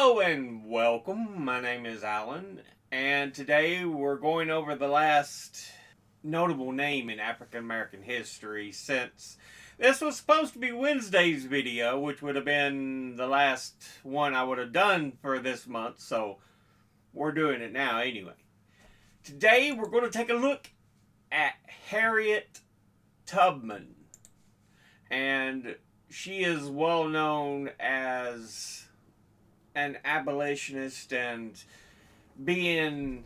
Hello and welcome. My name is Alan, and today we're going over the last notable name in African American history since this was supposed to be Wednesday's video, which would have been the last one I would have done for this month, so we're doing it now anyway. Today we're going to take a look at Harriet Tubman, and she is well known as an abolitionist and being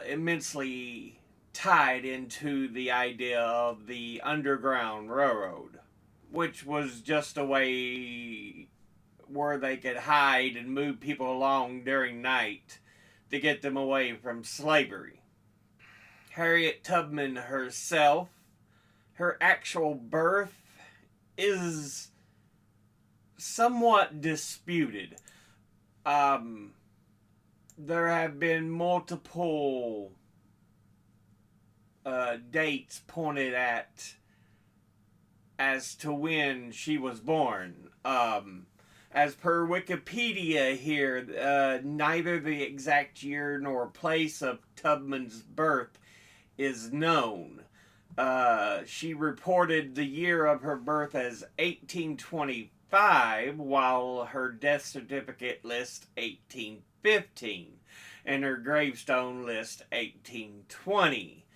immensely tied into the idea of the Underground Railroad, which was just a way where they could hide and move people along during night to get them away from slavery. Harriet Tubman herself, her actual birth is somewhat disputed. There have been multiple dates pointed at as to when she was born. As per Wikipedia here, neither the exact year nor place of Tubman's birth is known. She reported the year of her birth as 1825, while her death certificate lists 1815, and her gravestone lists 1820.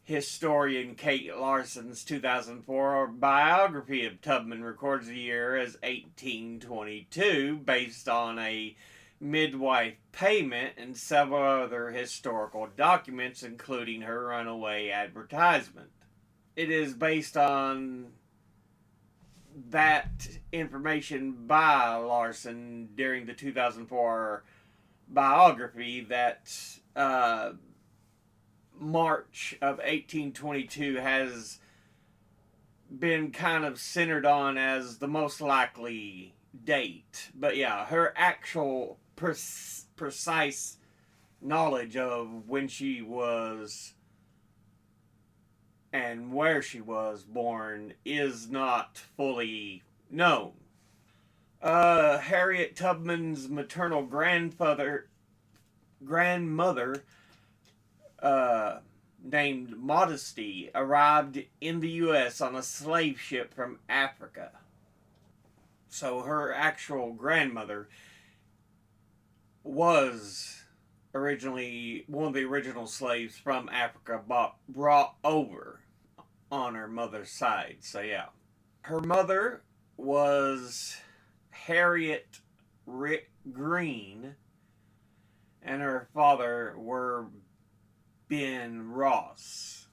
Historian Kate Larson's 2004 biography of Tubman records the year as 1822, based on a midwife payment and several other historical documents, including her runaway advertisement. It is based on that information by Larson during the 2004 biography that March of 1822 has been kind of centered on as the most likely date. But yeah, her actual precise knowledge of when she was and where she was born is not fully known. Harriet Tubman's maternal grandmother, named Modesty, arrived in the U.S. on a slave ship from Africa. So her actual grandmother was originally one of the original slaves from Africa brought over on her mother's side. So yeah. Her mother was Harriet Green, and her father were Ben Ross.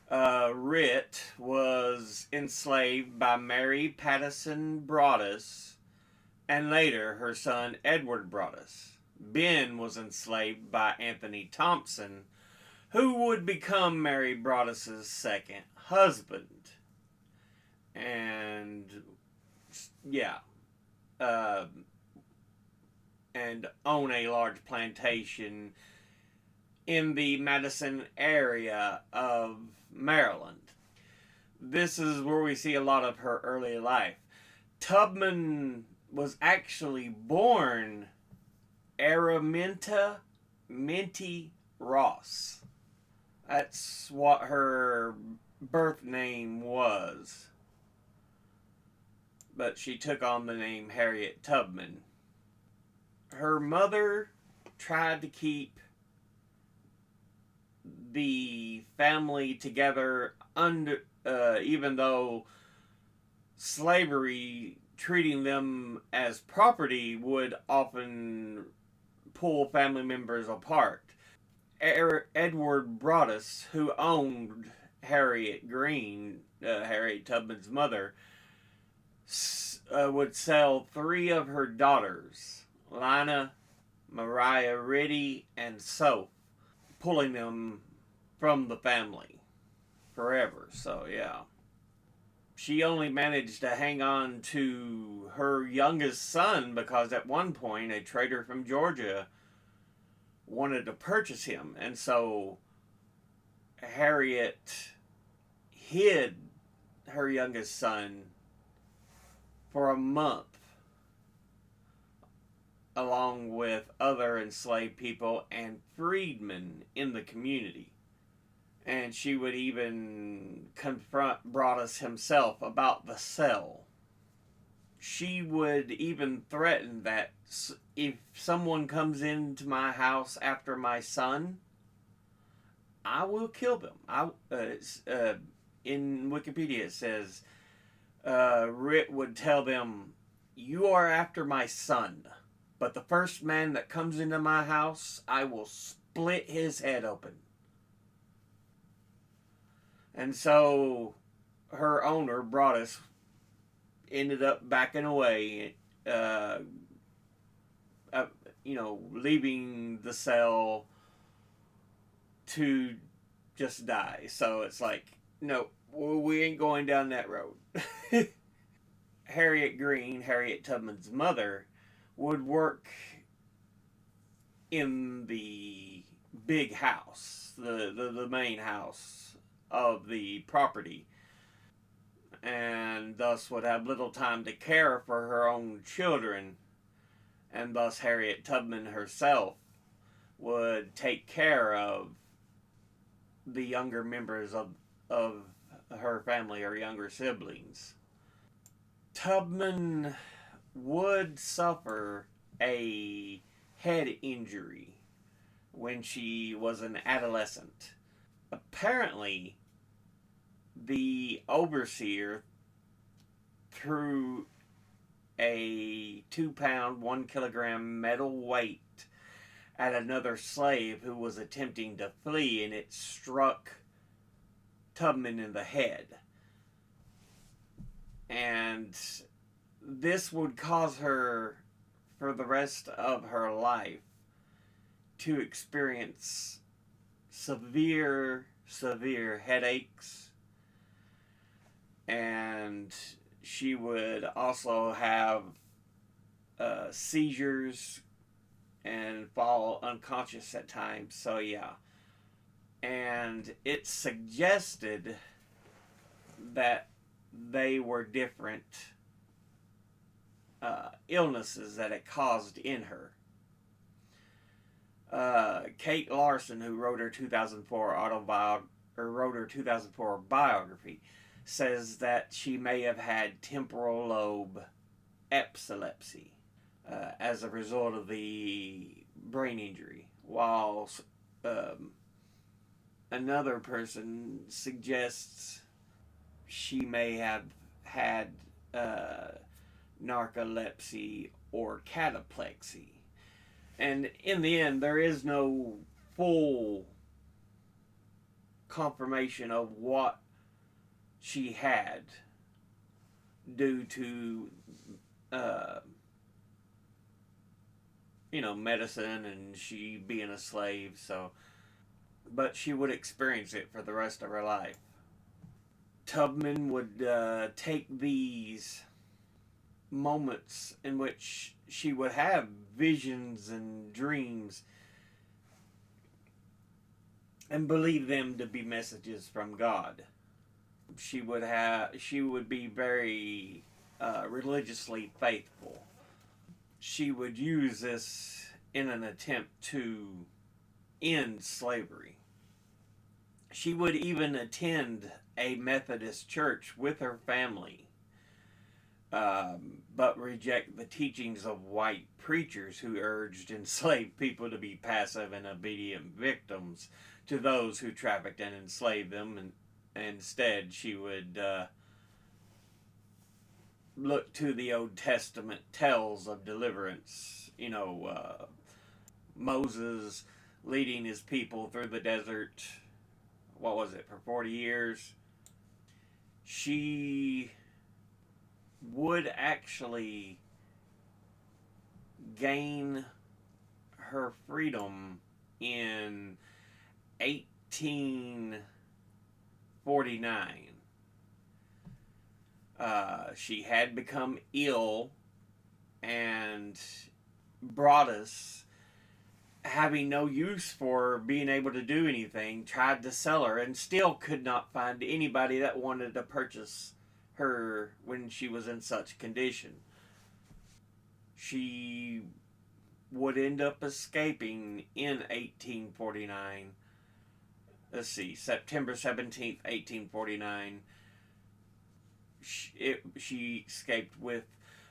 Rit was enslaved by Mary Patterson Broadus, and later her son Edward Broadus. Ben was enslaved by Anthony Thompson, who would become Mary Broadus's second husband. And yeah, and own a large plantation in the Madison area of Maryland. This is where we see a lot of her early life. Tubman was actually born Araminta Minty Ross. That's what her birth name was. But she took on the name Harriet Tubman. Her mother tried to keep the family together even though slavery, treating them as property, would often pull family members apart. Edward Broadus, who owned Harriet Green, Harriet Tubman's mother, would sell 3 of her daughters, Lina, Mariah Riddy, and Soph, pulling them from the family forever. So yeah, she only managed to hang on to her youngest son because at one point a trader from Georgia wanted to purchase him, and so Harriet hid her youngest son for a month along with other enslaved people and freedmen in the community. And she would even confront Broadus himself about the cell. She would even threaten that if someone comes into my house after my son, I will kill them. In Wikipedia it says Rit would tell them, "You are after my son, but the first man that comes into my house, I will split his head open." And so her owner, Broadus, ended up backing away, uh, leaving the cell to just die. So it's like, no, we ain't going down that road. Harriet Tubman's mother, would work in the big house, the main house of the property, and thus would have little time to care for her own children, and thus Harriet Tubman herself would take care of the younger members of her family, her younger siblings. Tubman would suffer a head injury when she was an adolescent. Apparently, the overseer threw a 2-pound, 1 kilogram metal weight at another slave who was attempting to flee, and it struck Tubman in the head. And this would cause her, for the rest of her life, to experience severe headaches, and she would also have seizures and fall unconscious at times. So yeah, and it's suggested that they were different illnesses that it caused in her. Kate Larson, who wrote her 2004 biography, says that she may have had temporal lobe epilepsy as a result of the brain injury, while another person suggests she may have had narcolepsy or cataplexy. And in the end, there is no full confirmation of what she had due to, medicine and she being a slave. So, but she would experience it for the rest of her life. Tubman would take these moments in which she would have visions and dreams and believe them to be messages from God. She would be very religiously faithful. She would use this in an attempt to end slavery. She would even attend a Methodist church with her family, but reject the teachings of white preachers who urged enslaved people to be passive and obedient victims to those who trafficked and enslaved them. And instead, she would look to the Old Testament tales of deliverance. Moses leading his people through the desert, what was it, for 40 years. She would actually gain her freedom in 1849. She had become ill, and Broadus, having no use for being able to do anything, tried to sell her and still could not find anybody that wanted to purchase her when she was in such condition. She would end up escaping in 1849. Let's see, September 17th, 1849. She escaped with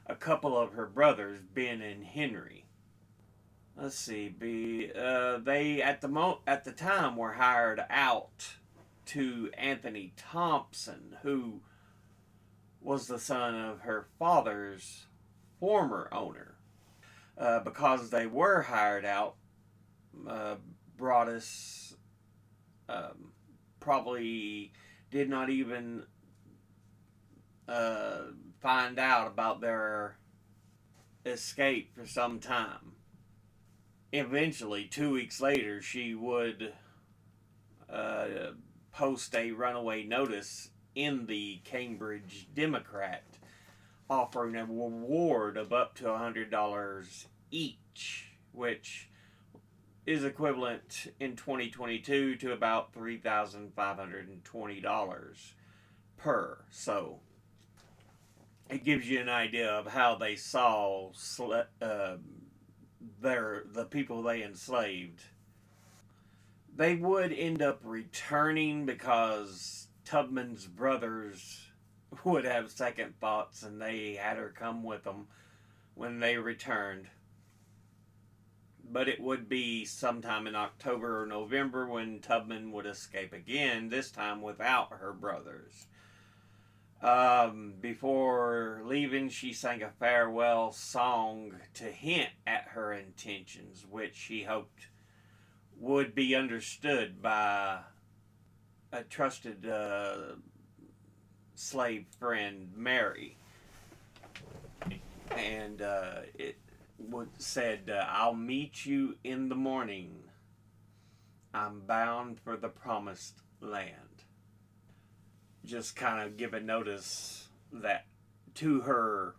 a couple of her brothers, Ben and Henry. Let's see, they at the time were hired out to Anthony Thompson, who was the son of her father's former owner. Because they were hired out, Broadus probably did not even find out about their escape for some time. Eventually, 2 weeks later, she would post a runaway notice in the Cambridge Democrat offering a reward of up to $100 each, which is equivalent in 2022 to about $3,520 per. So it gives you an idea of how they saw the people they enslaved. They would end up returning because Tubman's brothers would have second thoughts, and they had her come with them when they returned. But it would be sometime in October or November when Tubman would escape again, this time without her brothers. Before leaving, she sang a farewell song to hint at her intentions, which she hoped would be understood by a trusted slave friend, Mary. And it said, "I'll meet you in the morning. I'm bound for the promised land." Just kind of give a notice that to her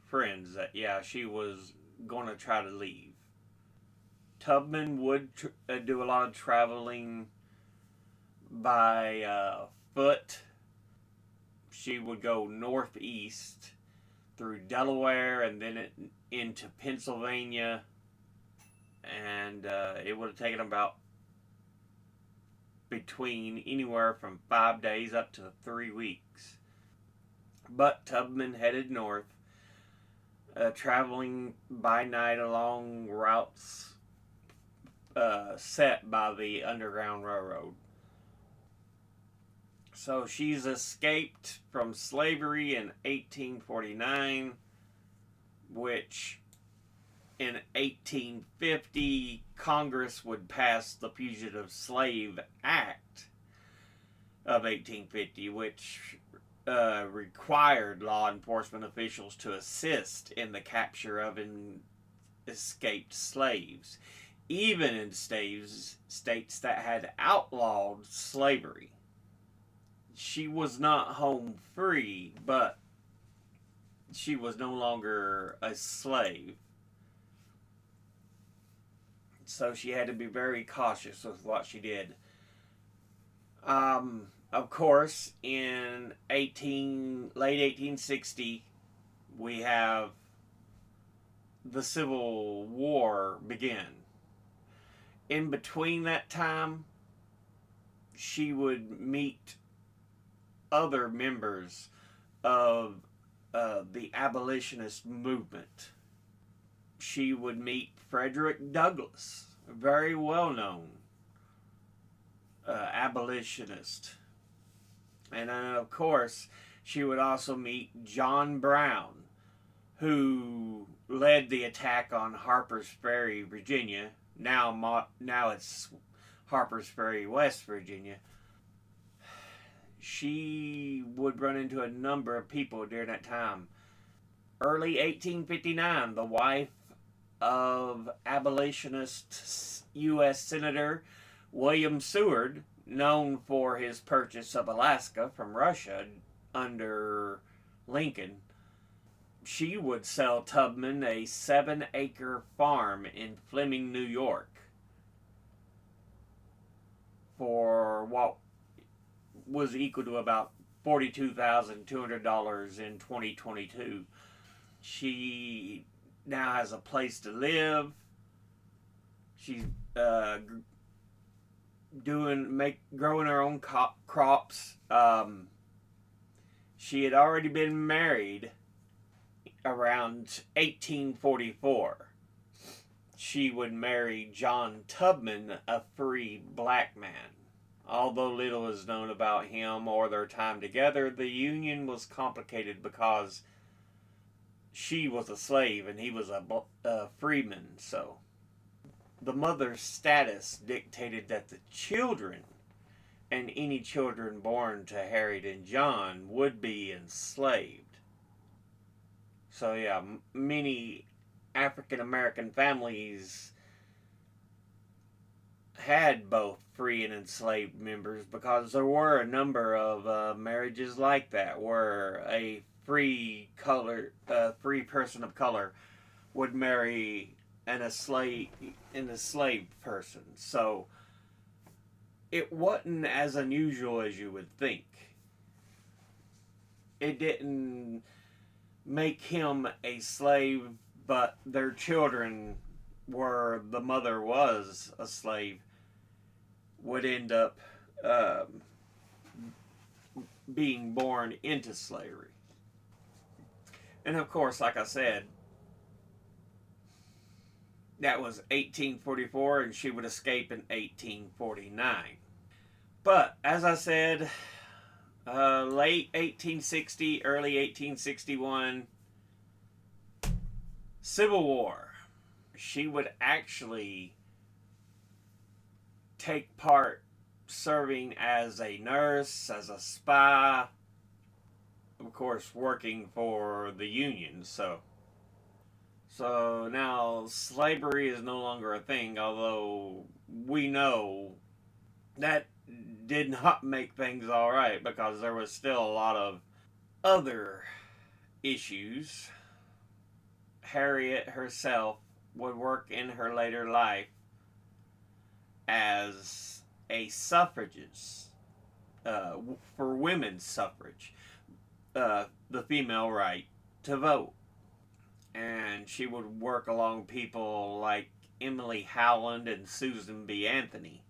friends that, yeah, she was going to try to leave. Tubman would do a lot of traveling by foot. She would go northeast through Delaware and then into Pennsylvania, and it would have taken about between anywhere from 5 days up to 3 weeks. But Tubman headed north, traveling by night along routes set by the Underground Railroad. So she's escaped from slavery in 1849, which in 1850 Congress would pass the Fugitive Slave Act of 1850, which required law enforcement officials to assist in the capture of escaped slaves, even in states that had outlawed slavery. She was not home free, but she was no longer a slave. So she had to be very cautious with what she did. Of course, in late 1860, we have the Civil War begin. In between that time, she would meet other members of the abolitionist movement. She would meet Frederick Douglass, a very well-known abolitionist. And of course, she would also meet John Brown, who led the attack on Harper's Ferry, Virginia. Now it's Harper's Ferry, West Virginia. She would run into a number of people during that time. Early 1859, the wife of abolitionist U.S. Senator William Seward, known for his purchase of Alaska from Russia under Lincoln, she would sell Tubman a 7-acre farm in Fleming, New York, for what was equal to about $42,200 in 2022. She now has a place to live, She's growing her own crops. She had already been married around 1844. She would marry John Tubman, a free black man. Although little is known about him or their time together, the union was complicated because she was a slave and he was a freeman. So the mother's status dictated that the children and any children born to Harriet and John would be enslaved. So yeah, many African American families had both free and enslaved members because there were a number of marriages like that where a free person of color would marry an enslaved person. So it wasn't as unusual as you would think. It didn't make him a slave, but their children, where the mother was a slave, would end up being born into slavery. And of course, like I said, that was 1844, and she would escape in 1849. But as I said, late 1860, early 1861, Civil War. She would actually take part serving as a nurse, as a spy, of course working for the Union. So now slavery is no longer a thing, although we know that did not make things all right because there was still a lot of other issues. Harriet herself would work in her later life as a suffragist for women's suffrage, the female right to vote. And she would work along people like Emily Howland and Susan B. Anthony.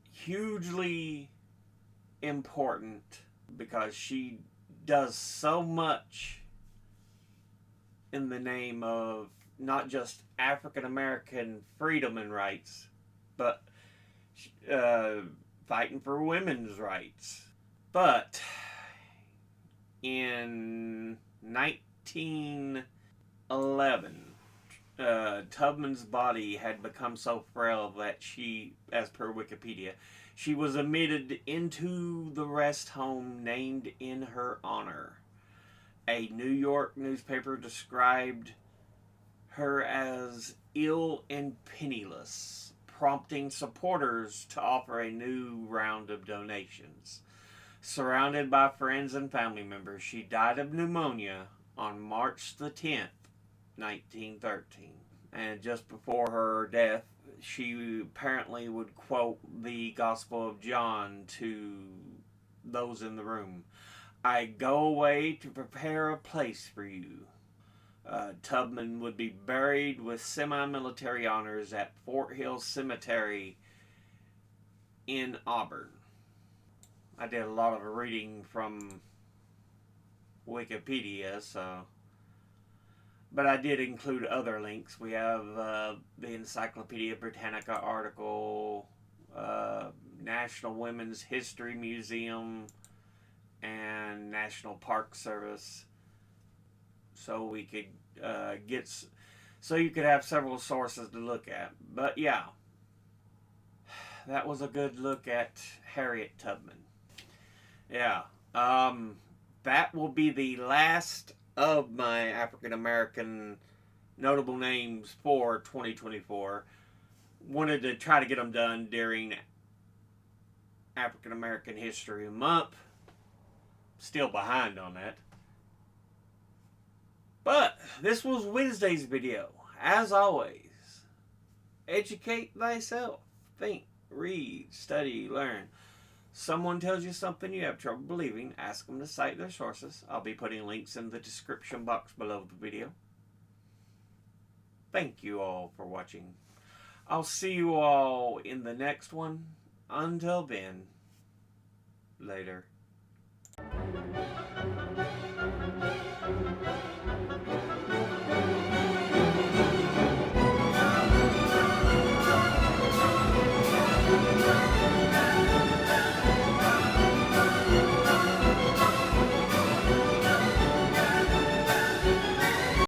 Hugely important because she does so much in the name of not just African American freedom and rights, but fighting for women's rights. But in 1911, Tubman's body had become so frail that she, as per Wikipedia, she was admitted into the rest home named in her honor. A New York newspaper described her as ill and penniless, prompting supporters to offer a new round of donations. Surrounded by friends and family members, she died of pneumonia on March the 10th, 1913. And just before her death, she apparently would quote the Gospel of John to those in the room. I go away to prepare a place for you. Tubman would be buried with semi-military honors at Fort Hill Cemetery in Auburn. I did a lot of reading from Wikipedia, but I did include other links. We have the Encyclopedia Britannica article, National Women's History Museum, and National Park Service. So we could so you could have several sources to look at. But yeah, that was a good look at Harriet Tubman. Yeah, that will be the last of my African American notable names for 2024. Wanted to try to get them done during African American History Month. Still behind on that. But this was Wednesday's video. As always, educate thyself. Think, read, study, learn. Someone tells you something you have trouble believing, ask them to cite their sources. I'll be putting links in the description box below the video. Thank you all for watching. I'll see you all in the next one. Until then, later.